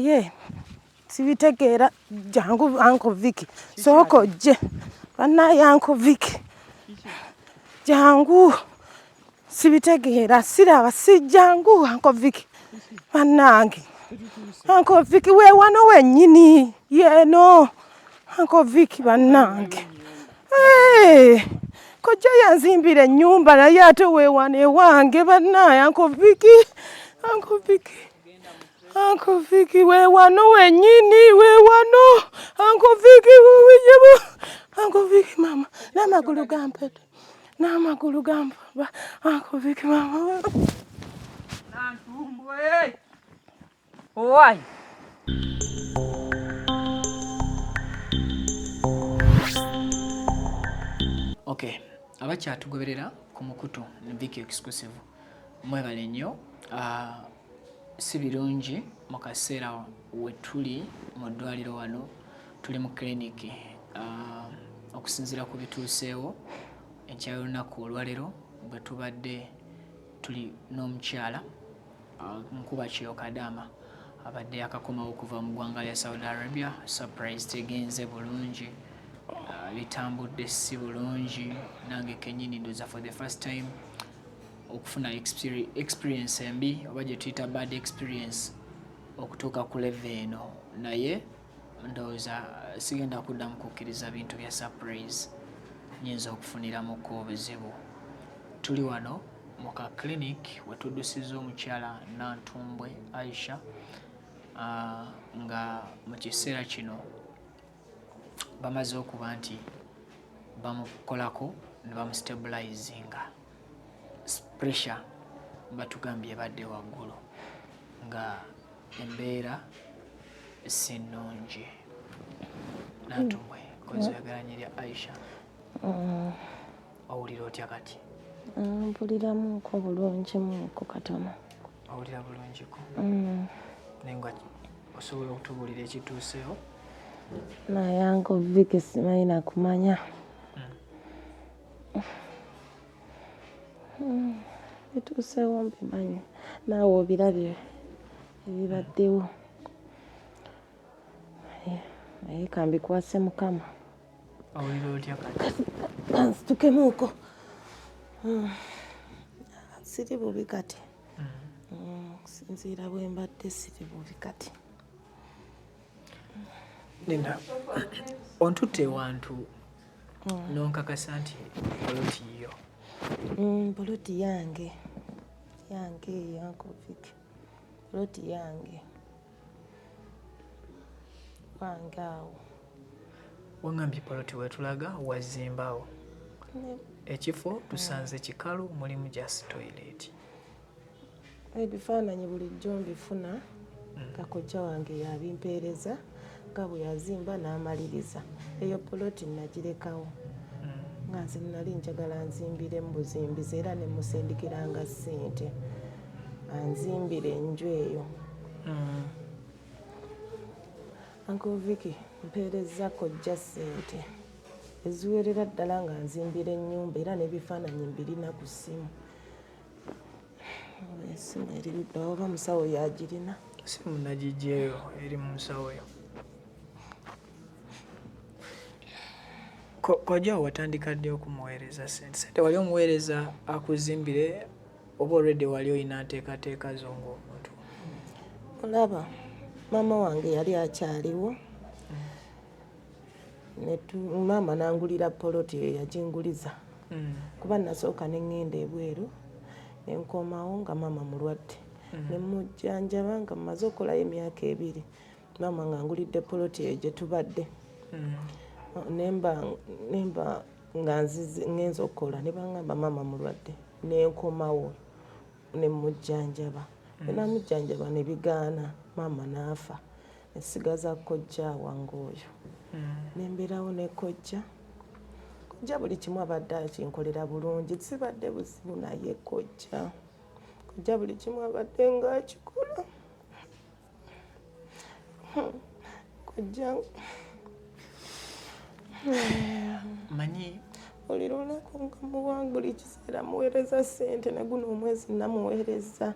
naye sibitegeera jangu Uncle Vicky sooka ojje bannaye Uncle Vicky jangu sibitegeera siraba sijjangu Uncle Vicky bannange Uncle Vicky we wano wennyini yeeno Uncle Vicky bannange kojja yanzimbira ennyumba naye ate weewano ewange bannaye Uncle Vicky Uncle Vicky weewano wennyini weewano Uncle Vicky Uncle Vicky mama n'amagulu gampete n'amagulu gampaba Uncle Vicky mama nantumbwe owai Okay, abakyatugoberera ku mukutu ne Vicky Exclusive mwebale nnyo. Si birungi mu kaseera we tuli mu ddwaliro wano tuli mu clinic okusinziira ku bituuseewo enkya y'olunaku olwaleero bwe tubadde tuli n'omukyala Nkuba Kyo Kadaama abadde akakomawo okuva mu ggwanga lya Saudi Arabia. Surprise tegenze bulungi, bitambudde si bulungi, nange kennyini ndoza for the first time okufuna experience embi oba gye tuyita bad experience okutuuka ku level eno, naye ndowooza sigenda kuddamu kukkiriza bintu bya surprise nyinza okufuniramuko obuzibu. Tuli wano mu ka clinic we tuddusizza omukyala Nantumbwe Aisha nga mu kiseera kino bamaze okuba nti bamukolako ne bamustabilizinga. Pressure batugambye ebadde waggulu nga embeera si nnungi. Nantumbwe kozi oyagalanye lya Aisha owulira otya kati? Mpuliramuko bulungimuko katono. Owulira bulungiko? Naye nga osobola okutubuulira ekituuseewo? Naye Uncle Vicky simanyi na kumanya. Bituuseewo mbimanyi naawe obirabye ebibaddewo, naye kambikwase Mukama. Owulira otya kati? Kansitukemuuko. Siri bubi kati. Okusinziira bwe mbadde siri bubi kati. Linda, ontutte wantu n'onkakasa nti poloti yo. Poloti yange Uncle Vicky, poloti yange wange awo. Wangambye poloti wetulaga wazimbawo ekifo tusanze kikalu, mulimu just toilet. Ebifaananyi bulijjo mbifuna kakojja wange yabimpeereza nga bwe yazimba n'amaliriza. Eyo poloti nagirekawo nga nze nali njagala nzimbire mu buzimbizi era ne musindikiranga ssente anzimbire enju eyo. Uncle Vicky mpeereza kojja ssente eziwerera ddala nga nzimbira ennyumba era n'ebifaananyi mbirina ku ssimu. Esimu eri ludda oba musawo yagirina? Simu nagiggyeyo eri mu nsawo yo. Kojja watandika ddi okumuweereza ssente? Ssente wali omuweereza akuzimbire oba already wali olina nteekateeka zo ng'omuntu? Olaba maama wange yali akyaliwo, maama n'angulira poloti eyo yaginguliriza kuba nasooka ne ŋŋenda ebweru ne nkomawo nga maama mulwadde ne mujjanjaba nga mmaze okolayo emyaka 2 maama ng'angulidde poloti eyo gye tubadde. Nemba nga ngenza okukola ne bangamba maama mulwadde ne nkomawo ne mujjanjaba. Namujjanjaba ne bigaana, maama n'afa nesigaza kojja wange oyo. Nembeerawo ne kojja buli kimu abadde akinkolera bulungi, sibadde buzibu naye kojja buli kimu abadde ng'akikola. Kojja manyi buli lunaku nga muwange buli kiseera muweereza ssente ne guno omwezi namuweereza.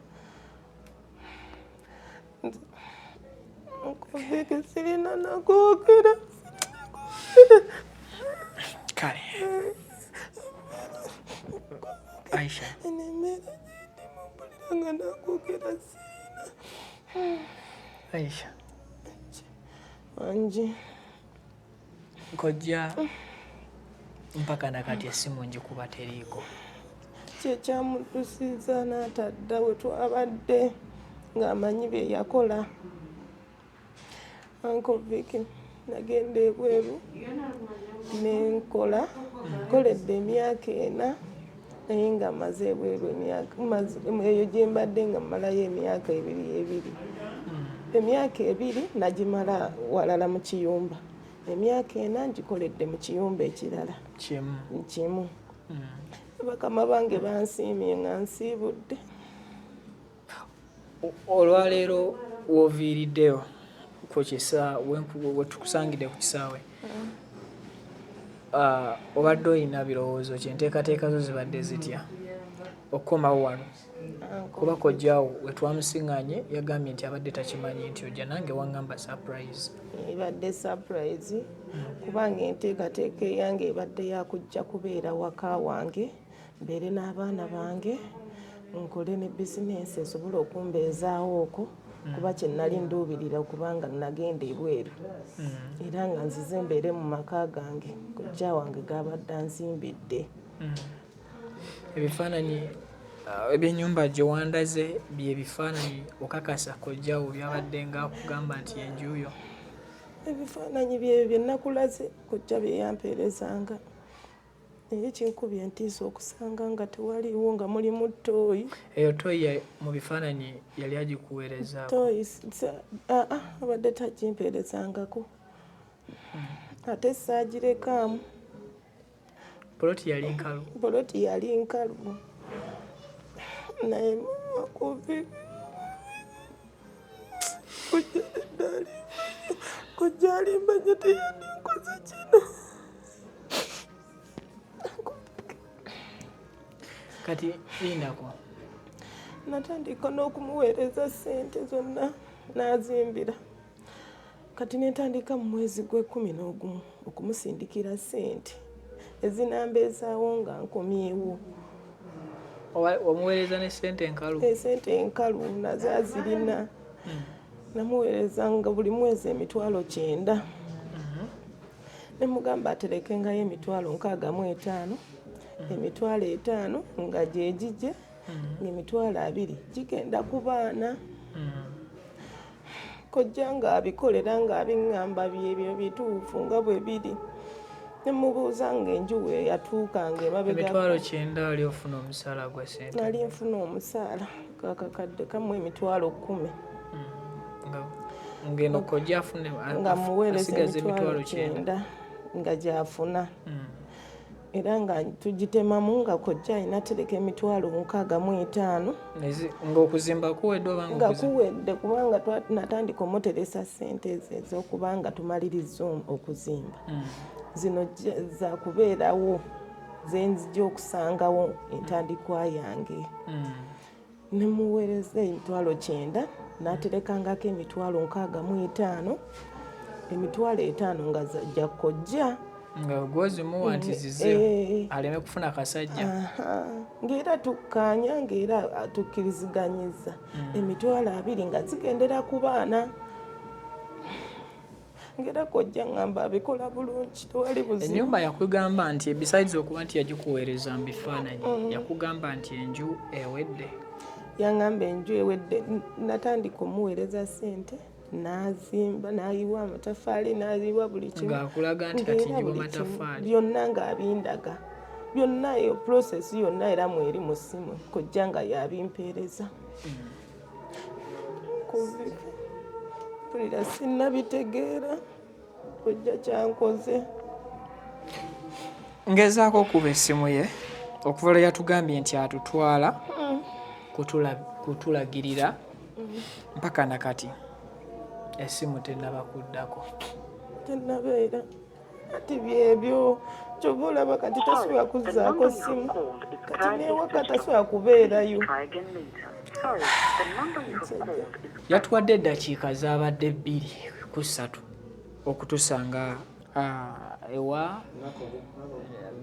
Nkuvike sirina nakwogera. Kale Aisha, Enemere gyendi mumpulira nga nakwogera sirina. Aisha Wangi kojja mpaka nakati essimu njikuba teriiko. Kyekyamutusiza n'atadda we twabadde ng'amanyi bye yakola. Uncle Vicky nagenda ebweru nkoledde emyaka 4 naye nga maze ebweru eyo gye mbadde nga mmalayo emyaka 2. Emyaka 2 nagimala walala mu kiyumba, emyaka 4 ngikoledde mu kiyumba ekirala kimu. Bakama bange bansiimye nga nsiibudde. Olwaleero wooviiriddeyo ku kisaawe we tukusangidde ku kisaawe, obadde olina birowoozo ki, enteekateeka zo zibadde zitya okukomawo wano? Kuba kojjaawo we twamusiŋŋaanye yagambye nti abadde takimanyi nti ojja, nange waŋŋamba surprise. Ebadde surprise kubanga enteekateeka eyange ebadde yakujja kubeera waka wange, mbeere n'abaana bange, nkole ne bizinensi esobole okumbeezaawo okwo, kuba kye nnali nduubirira okubanga nagenda ebweru era nga nzize mbeere mu maka gange kojja wange gabadde anzimbidde. Ebifaananyi ebyennyumba gye wandaze bye bifaananyi okakasa kojjaawo byabadde nga akugamba nti enjuuyo? Ebifaananyi byebyo bye nakulaze kojja bye yampeerezanga, naye kinkubye entiisa okusanga nga tewaliiwo, nga mulimu ttooyi. Eyo ttooyi mu bifaananyi yali agikuweerezaako? Ttooyi abadde tagimpeerezangako, ate saagirekaamu. Poloti yali nkalu? Poloti yali nkalu naye kojja alimbanye teyandinkoze kino. Kati lindako, natandika n'okumuweereza ssente zonna n'azimbira. Kati netandika mu mwezi gwe-11 okumusindikira ssente ezinambeezaawo nga nkomyewo. Wamuweereza ne ssente enkalu? Ssente enkalu nazo azirina. Namuweereza nga buli mwezi emitwalo 9. Nemugamba aterekengayo emitwalo 65, emitwalo 5 nga gye gijje, ng'emitwalo 2 gigenda ku baana. Kojja nga abikolera nga abiŋŋamba byebyo bituufu nga bwe biri. Nemubuuza ng'enju we yatuukanga emabega. Emitwalo 9 ali ofuna omusaala gwa ssente? Nali nfuna omusaala kakakadde kamu emitwalo 10. Ng'eno kojja afune nga muweereza emitwalo 9 nga gy'afuna. Era nga tugitemamu nga kojja alina tereka emitwalo 65. Ng'okuzimba kuwedde oba nga kuwedde kubanga natandika omuteresa ssente ezo ez'okubanga tumaliriza okuzimba. Zino za kubeerawo zenzija okusangawo entandikwa yange. Nemuweereza emitwalo 9 n'aterekangako emitwalo 65, emitwalo 5 nga zajja kojja nga gwozimuwa nti zize aleme kufuna kasajja. Ng'era tukkaanya ng'era tukkiriziganyiza emitwalo 2 nga zigendera ku baana. Ng'era kojja ngamba abikola bulungi, tewali buzibu. Ennyumba yakugamba nti besides okuba nti yagikuweereza mu bifaananyi, yakugamba nti enju ewedde? Yaŋŋamba enju ewedde. Natandika omuweereza ssente n'azimba, n'ayiwa amataffaali, n'ayiwa buli kimu. Ng'akulaga nti kati njiba mataffaali? Byonna ng'abindaga. Byonna eyo process yonna era mweri mu ssimu. Kojja nga yabimpeereza. Mpulira sinnabitegeera kojja kyankoze. Ngezaako okuba essimu ye okuva lwe yatugambye nti atutwala kutulagirira mpaka nakati essimu tennaba kuddako. Tennabeera ati byebyo kyova olaba kati tasobola kuzzaako ssimu kati newaka tasobola kubeerayo. yatuwadde eddakiika z'abadde 2 ku 3 okutusanga ewa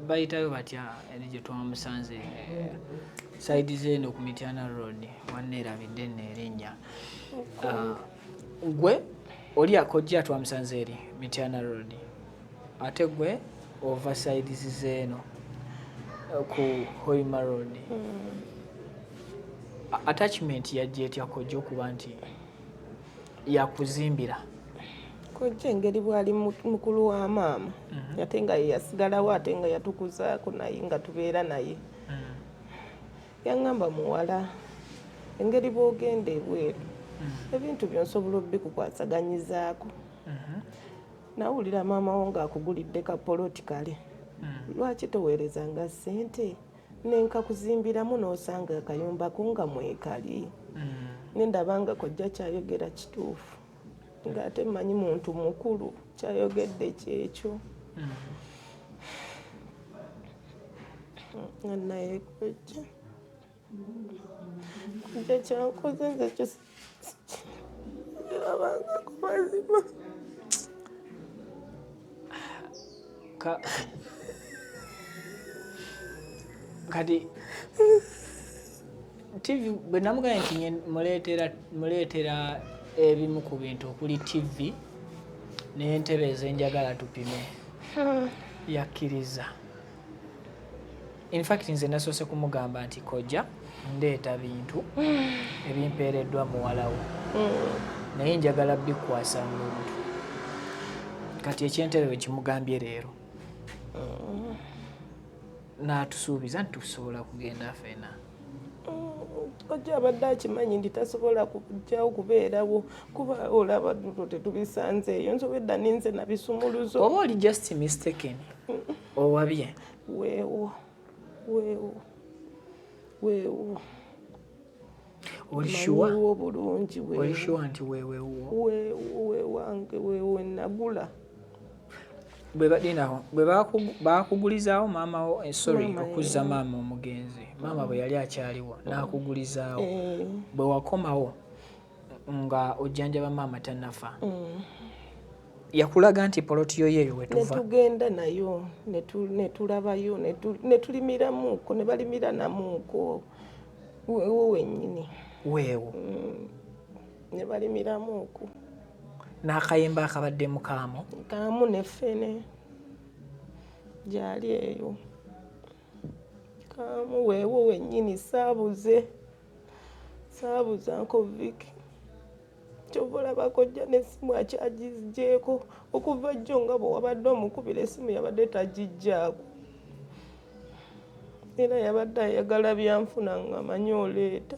bayitayo batya eri gye twamusanze saidi zeeno ku Mityana Road wanneerabidde neerinnya gwe oli akojja twamusanze eri Mityana Road ate gwe ova sides zeeno ku Hoima Road. Attachment yajja etya kojja okuba nti yakuzimbira kojja engeri bwali mukulu wa maama ate nga yasigalawo ate nga yatukuzaako naye nga tubeera naye yaŋŋamba muwala engeri bw'ogenda ebweru ebintu byonsobola obikukwatsaganyizaako nawulira maama wo ng'akugulidde kapoloti kale lwaki toweerezanga ssente nenkakuzimbiramu n'osanga akayumba ko nga mwekali nendaba nga kojja kyayogera kituufu ng'ate mmanyi muntu mukulu kyayogedde kyekyo naye kojja kyankoze nze kyo kirabanga ku mazima kati TV bwe namugambye nti muleetera ebimu ku bintu okuli TV n'entebe ezenjagala tupime yakkiriza. In fact nze nasoose kumugamba nti kojja ndeeta bintu ebimpeereddwa muwalawo naye njagala bikwasa muntu kati ekyentebe we kimugambye leero n'atusuubiza nti tusobola kugenda ffena. Kojja abadde akimanyi nti tasobola kujjawo kubeerawo kuba olaba tetubisanze eyo nsobedda ninze nabisumuluzo. Oba oli just mistaken owabye weewo oli sure bulungi oli sure nti wange weewo nagula bwe bakugulizaawo maama wo sorry okuzza maama omugenzi maama bwe yali akyaliwo n'akugulizaawo bwe wakomawo nga ojjanjaba maama tannafa yakulaga nti poloti yo yeeyo wetuva netugenda nayo netulabayo netulimiramuuko ne balimira namuuko weewo wennyini weewo ne balimiramuuko n'akayemba akabadde mukaamu kaamu neffene gyali eyo kaamu weewo wennyini saabuze Uncle Vicky kyova olaba kojja n'essimu akyagizgyeko okuva jjo nga bwe wabadde omukubira essimu yabadde tagijjaako era yabadde ayagala byanfuna nga manyi oleeta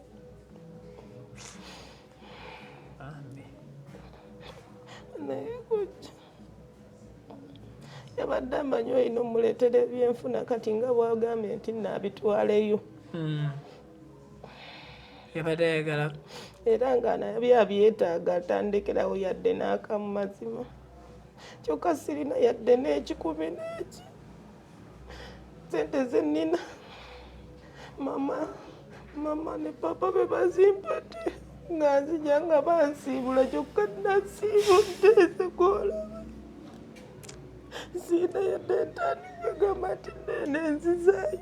naye kojja yabadde amanyi olina omuleetera ebyenfuna kati nga bwagambye nti naabitwaleyo yabadde ayagala era nga nabyetaaga atandikirawo yadde n'akamu mazima kyokka sirina yadde n'ekikumi n'eki sente zenina mama ne papa be bazimpadde nga nzija nga bansiibula kyokka nasiibudde ezekoolaba siina yadde entandikwa gamba nti nene nzizaayo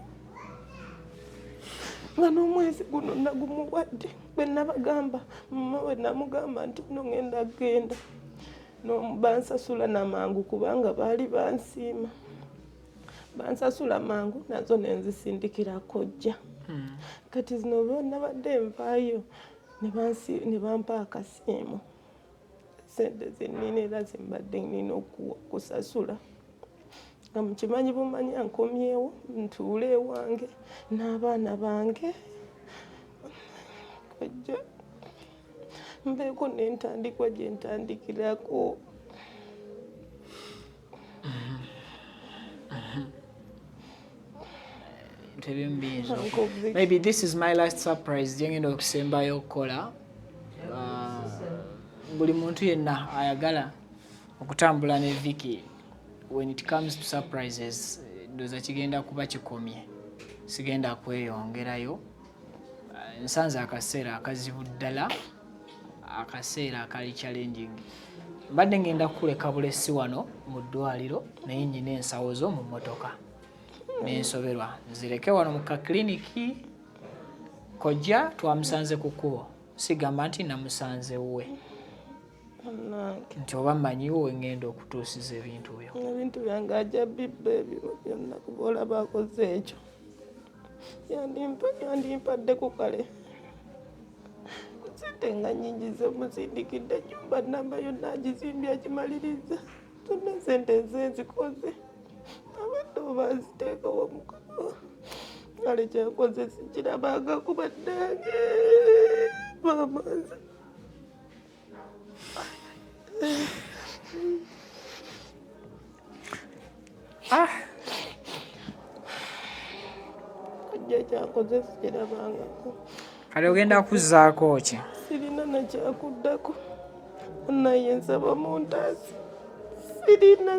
nga n'omwezi guno nagumuwadde bwe nabagamba mama we namugamba nti no ŋŋenda kgenda bansasula namangu kubanga baali bansiima bansasula mangu nazo nenzisindikira kojja kati zino byonna badde nvaayo ne bampa akasiimu sente zenina era zembadde nina okusasula nga mukimanyi bumanya nkomyewo ntuule ewange n'abaana bange kojja mbeeko n'entandikwa gye ntandikirako maybe this is my last surprise gyengenda okusembayo okukola buli muntu yenna ayagala okutambula ne Vicky when it comes to surprises ndoza kigenda kuba kikomye sigenda kweyongerayo nsanze akaseera akazibu ddala akaseera akali challenging mbadde ngenda kukuleka bulesi wano mu ddwaliro naye nnyina ensawo zo mu mmotoka n'ensoberwa nzireke wano mu kakliniki kojja twamusanze ku kkubo sigamba nti namusanze we nti oba mmanyiwo wengenda okutuusiza ebintu byo ebintu byange ajja bibba ebyo byonna kuba olaba akoze ekyo yandimpadde ku kale sente nga nnyingi zemusindikidde nyumba namba yonna agizimbye agimaliriza zonna sente ezenzikoze abadde oba aziteekawo mukama kale kyakoze sikirabaga kuba ddange mamaze kujja kyakoze sikirabangako kale ogenda kuzzaako ki sirina nakyakuddako naye nsaba muntaasi sirina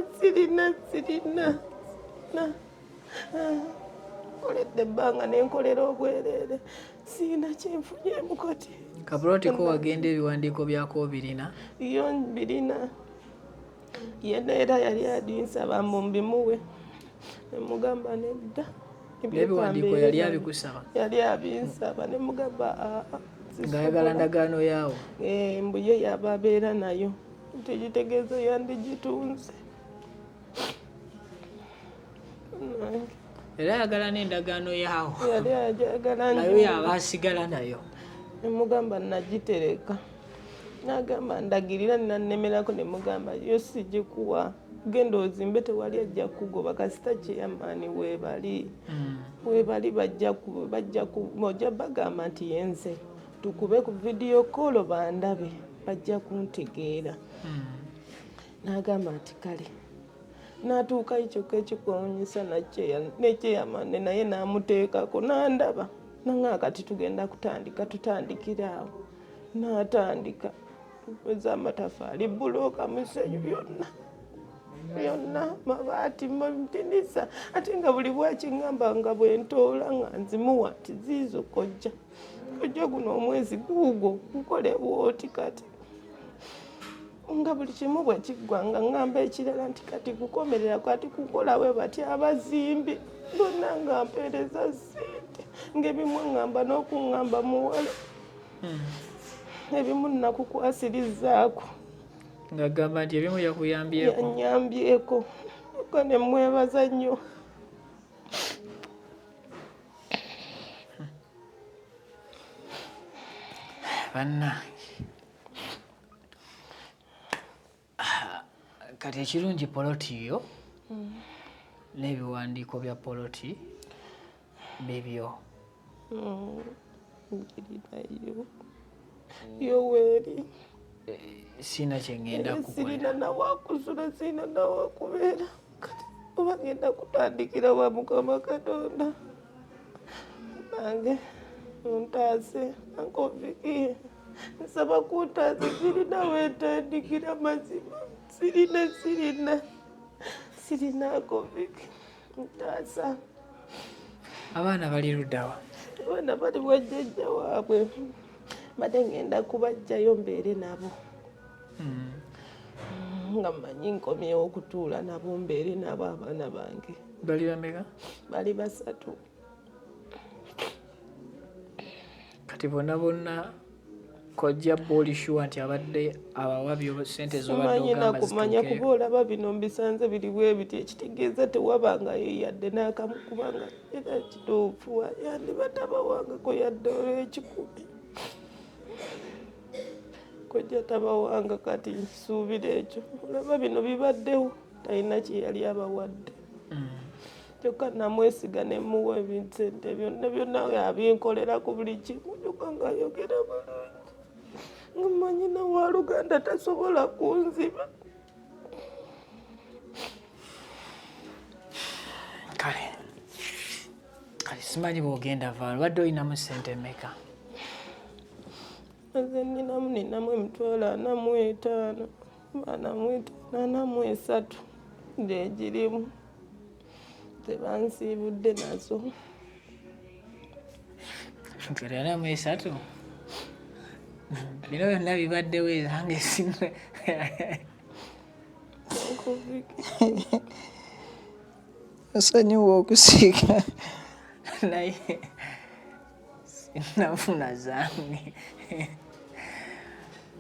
koledde ebbanga nenkolera obwereere sirina kyenfunyemu kati kapuloti ko wagenda ebiwandiiko byako birina yo birina yena era yali adinsaba mumbimuwe nemugamba nedda n'ebiwandiiko yali abikusaba yali abinsaba nemugamba ng'ayagala ndagaano yaawo mbu ye yaba abeera nayo tegitegeeza yandigitunze era ayagala n'endagaano yaawo yali ajagala nayo yaba asigala nayo nemugamba nagitereka nagamba ndagirira ninanemerako nemugamba yo sigikuwa genda ozimbe tewali ajja kugoba kasita kyeyamaani weebali ojja bagamba nti yenze tukube ku vidiyo koolo bandabe bajja kuntegeera nagamba nti kale natuuka ekyokka ekikuwunyisa nekyeyamaane naye namuteekako nandaba nanga kati tugenda tutandikiraawo natandika ez'amatafaali bulooka musenyu byonna mabaati mtinisa ate nga buli bwakiŋŋamba nga bwentoola nga nzimuwa nti ziizo kojja guno omwezi guugwo nkole bwoti kati nga buli kimu bwe kiggwa nga ŋŋamba ekirala nti kati kukomerera kati kukolawe bati abazimbi bonna nga mpeereza ssente ng'ebimu ŋŋamba n'okuŋŋamba muwala ebimu nnakukwasirizaako ng'agamba nti ebimu yakuyambyeko yanyambyeko ko ne mwebaza nnyo bannange kati ekirungi poloti yo n'ebiwandiiko bya poloti bibyo ngirirayo yoweeri sina kyengenda kukolera sirina nawakusula sirina nawakubeera kati oba ngenda kutandikira wa mukama katonda nange ontaase ankoviki nsaba kuntaase sirina wentandikira mazima sirina koviki ntaasa abaana bali luddawa abaana bali bwajjajja waabwe badde ngenda kubajjayo mbeere nabo nga mmanyi nkomyewo okutuula nabo mbeere nabo abaana bange bali bameka bali 3 kati bonna kojja boolishuwa nti abadde abawabyo sente zobadde ogamba kumanya kuba olaba bino mbisanze biri bwe biti ekitegeeza tewabangayo yadde n'akamu kubanga era kituufu yandiba tabawangako yadde olw'ekikumi kojja tabawanga kati nsuubira ekyo olaba bino bibaddewo talina kyeyali abawadde kyokka namwesiga nemuwa ebisente byonna abinkolera ku buli kimu kyokka ngaayogera bulungi nga manyina wa Luganda tasobola kunziba kale simanyi bwogenda vaalo badde olinamu sente meka nze ninamu emitwalo 45 43 gyegirimu tebansiibudde nazo. Kerana mu 3 bino byonna bibaddewo ezange esimwe osonyiwa okusiika naye sinafuna zange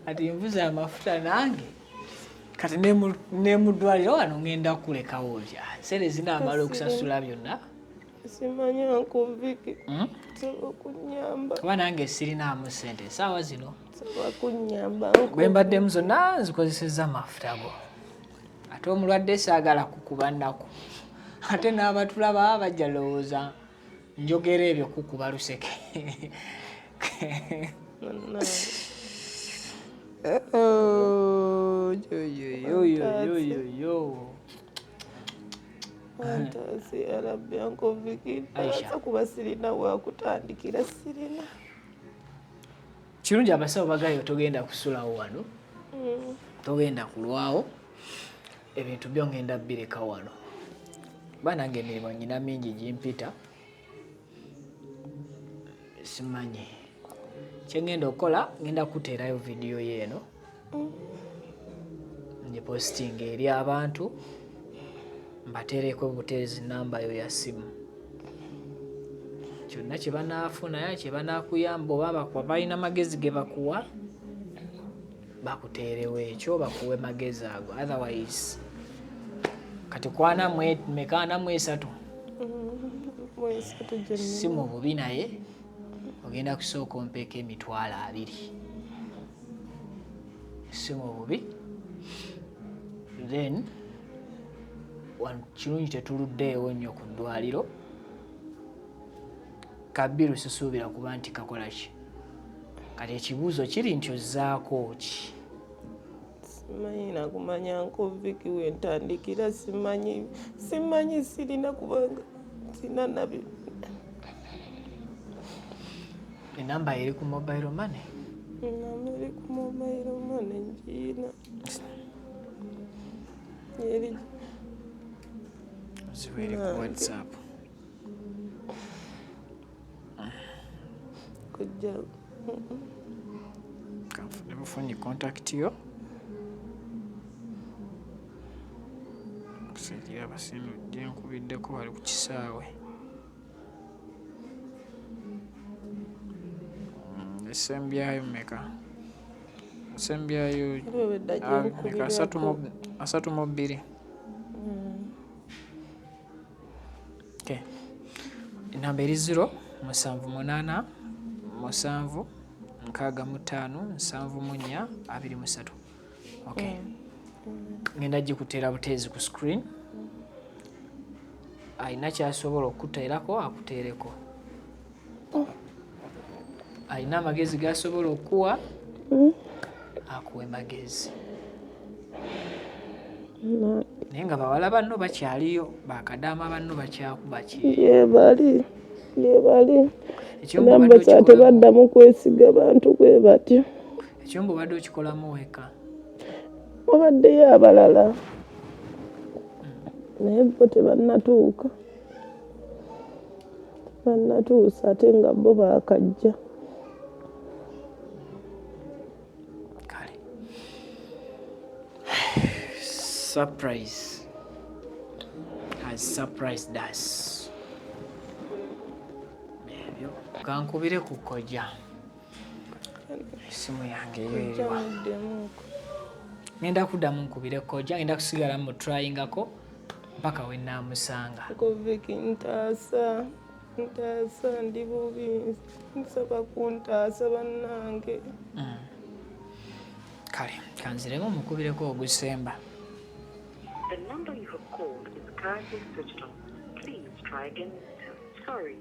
kati nvuza amafuta nange kati ne mu ddwaliro wano ngenda kulekawo bya sente zinaamala okusasula byonna simanyi ankuviki saba kunyamba kuba nange sirinaamu ssente esaawa zino saba kunyamba bwe mbaddemu zonna nzikozesezza amafuta go ate omulwadde saagala kukuba nnaku ate n'abatulaba bajja lowooza njogera ebyo kukuba luseke Antasi arabbi ankuviki asa kuba sirina wakutandikira sirina kirungi abasawo bagayo togenda kusulawo wano togenda kulwawo ebintu byo ngenda bireka wano kuba nange emirimu nyina mingi gimpita simanyi kyengenda okukola ngenda kuteerayo vidiyo yeeno ngipositinga eri abantu mbateereko buteezi namba yo ya simu kyonna kye banaafuna kye banaakuyamba oba balina amagezi ge bakuwa bakuteerewo ekyo bakuwe magezi ago otherwise kati kwana mekana mu 3 si mu bubi naye ogenda kusooka ompeeko emitwalo 2 si mu bubi then kirungi tetuluddeewo nnyo ku ddwaliro kabbiru sisuubira kuba nti kakola ki kati ekibuuzo kiri nti ozzaako ki simanyi nakumanya nkuviki wentandikira simanyi sirina kubanga sina nabi enamba eri ku mobile money enamba eri ku mobile money ngiina eri zibeere ku WhatsApp kujja nebufunye contact yo kusigira abasinu gyenkubiddeko bali ku kisaawe esembyayo meka esembyayo 32 okay enamba eri 0 7 8 7 6 5 okay ngenda gikuteera buteezi ku screen alina kyasobola okuteerako akuteereko alina amagezi gasobola okuwa akuwe magezi naye nga bawala banno bakyaliyo bakadaama banno bakyakuba ki yebali namba tebaddamu kwesiga bantu bwe batyo ekyombo badde okikolamu weka wabaddeyo abalala naye bo tebannatuuka tebannatuusa ate nga bo baakajja kale surprise has surprised us ebyo kankubire ku kojja esimu yange eyoeriwa ngenda kuddamu nkubire kojja ngenda kusigala mu tryingako mpaka we naamusanga koviki ntaasa ndi bubi nsaba kuntaasa bannange kale kanziremu mukubireko ogusemba. The number you have called is currently switched off. Please try again. Sorry.